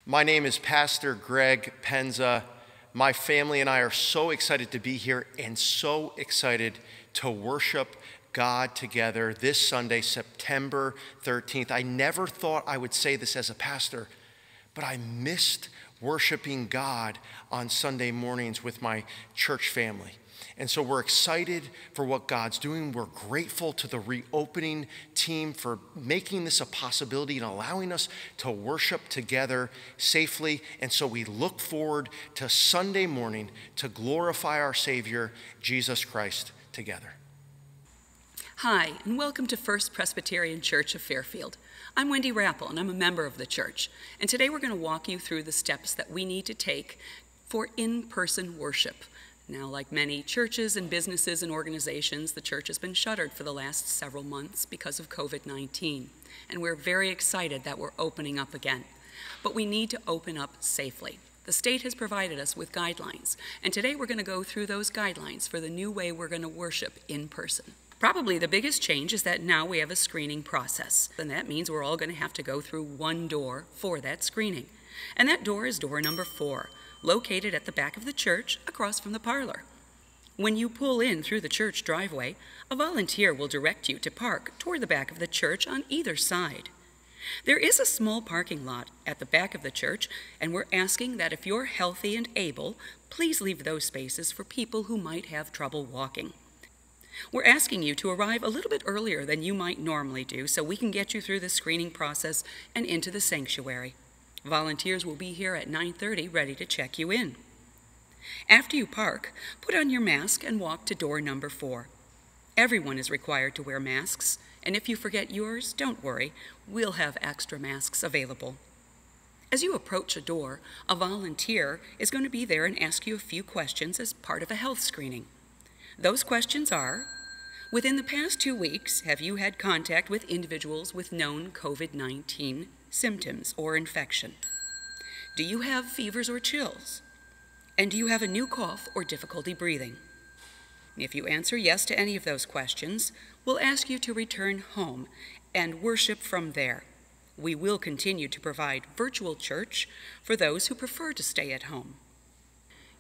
My name is Pastor Greg Penza. My family and I are so excited to be here and so excited to worship God together this Sunday, September 13th. I never thought I would say this as a pastor, but I missed worshiping God on Sunday mornings with my church family. And so we're excited for what God's doing. We're grateful to the reopening team for making this a possibility and allowing us to worship together safely. And so we look forward to Sunday morning to glorify our Savior, Jesus Christ, together. Hi, and welcome to First Presbyterian Church of Fairfield. I'm Wendy Rappel, and I'm a member of the church. And today we're going to walk you through the steps that we need to take for in-person worship. Now, like many churches and businesses and organizations, the church has been shuttered for the last several months because of COVID-19. And we're very excited that we're opening up again. But we need to open up safely. The state has provided us with guidelines, and today we're going to go through those guidelines for the new way we're going to worship in person. Probably the biggest change is that now we have a screening process, and that means we're all going to have to go through one door for that screening. And that door is door number 4. Located at the back of the church across from the parlor. When you pull in through the church driveway, a volunteer will direct you to park toward the back of the church on either side. There is a small parking lot at the back of the church, and we're asking that if you're healthy and able, please leave those spaces for people who might have trouble walking. We're asking you to arrive a little bit earlier than you might normally do so we can get you through the screening process and into the sanctuary. Volunteers will be here at 9:30 ready to check you in. After you park, put on your mask and walk to door number 4. Everyone is required to wear masks, and if you forget yours, don't worry, we'll have extra masks available. As you approach a door, a volunteer is going to be there and ask you a few questions as part of a health screening. Those questions are, within the past 2 weeks, have you had contact with individuals with known COVID-19 symptoms or infection? Do you have fevers or chills? And do you have a new cough or difficulty breathing? If you answer yes to any of those questions, we'll ask you to return home and worship from there. We will continue to provide virtual church for those who prefer to stay at home.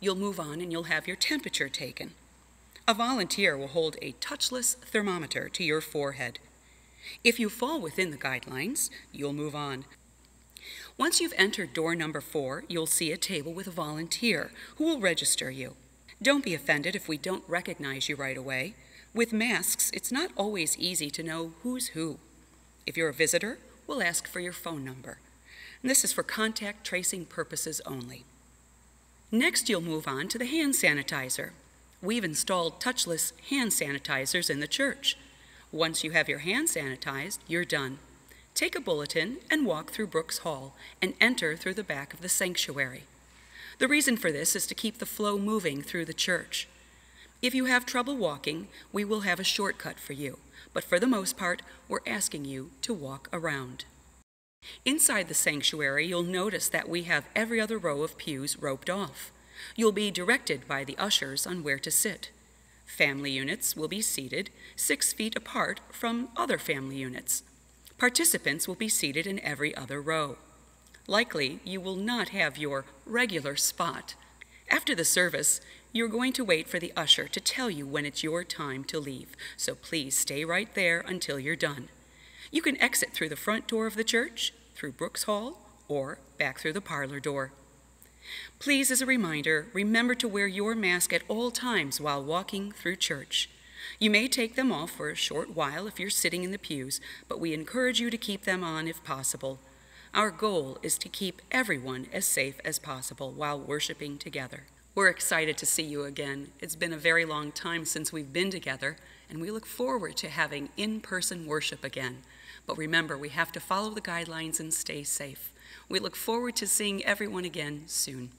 You'll move on and you'll have your temperature taken. A volunteer will hold a touchless thermometer to your forehead. If you fall within the guidelines, you'll move on. Once you've entered door number 4, you'll see a table with a volunteer who will register you. Don't be offended if we don't recognize you right away. With masks, it's not always easy to know who's who. If you're a visitor, we'll ask for your phone number. And this is for contact tracing purposes only. Next, you'll move on to the hand sanitizer. We've installed touchless hand sanitizers in the church. Once you have your hands sanitized, you're done. Take a bulletin and walk through Brooks Hall and enter through the back of the sanctuary. The reason for this is to keep the flow moving through the church. If you have trouble walking, we will have a shortcut for you, but for the most part, we're asking you to walk around. Inside the sanctuary, you'll notice that we have every other row of pews roped off. You'll be directed by the ushers on where to sit. Family units will be seated 6 feet apart from other family units. Participants will be seated in every other row. Likely, you will not have your regular spot. After the service, you're going to wait for the usher to tell you when it's your time to leave, so please stay right there until you're done. You can exit through the front door of the church, through Brooks Hall, or back through the parlor door. Please, as a reminder, remember to wear your mask at all times while walking through church. You may take them off for a short while if you're sitting in the pews, but we encourage you to keep them on if possible. Our goal is to keep everyone as safe as possible while worshiping together. We're excited to see you again. It's been a very long time since we've been together, and we look forward to having in-person worship again. But remember, we have to follow the guidelines and stay safe. We look forward to seeing everyone again soon.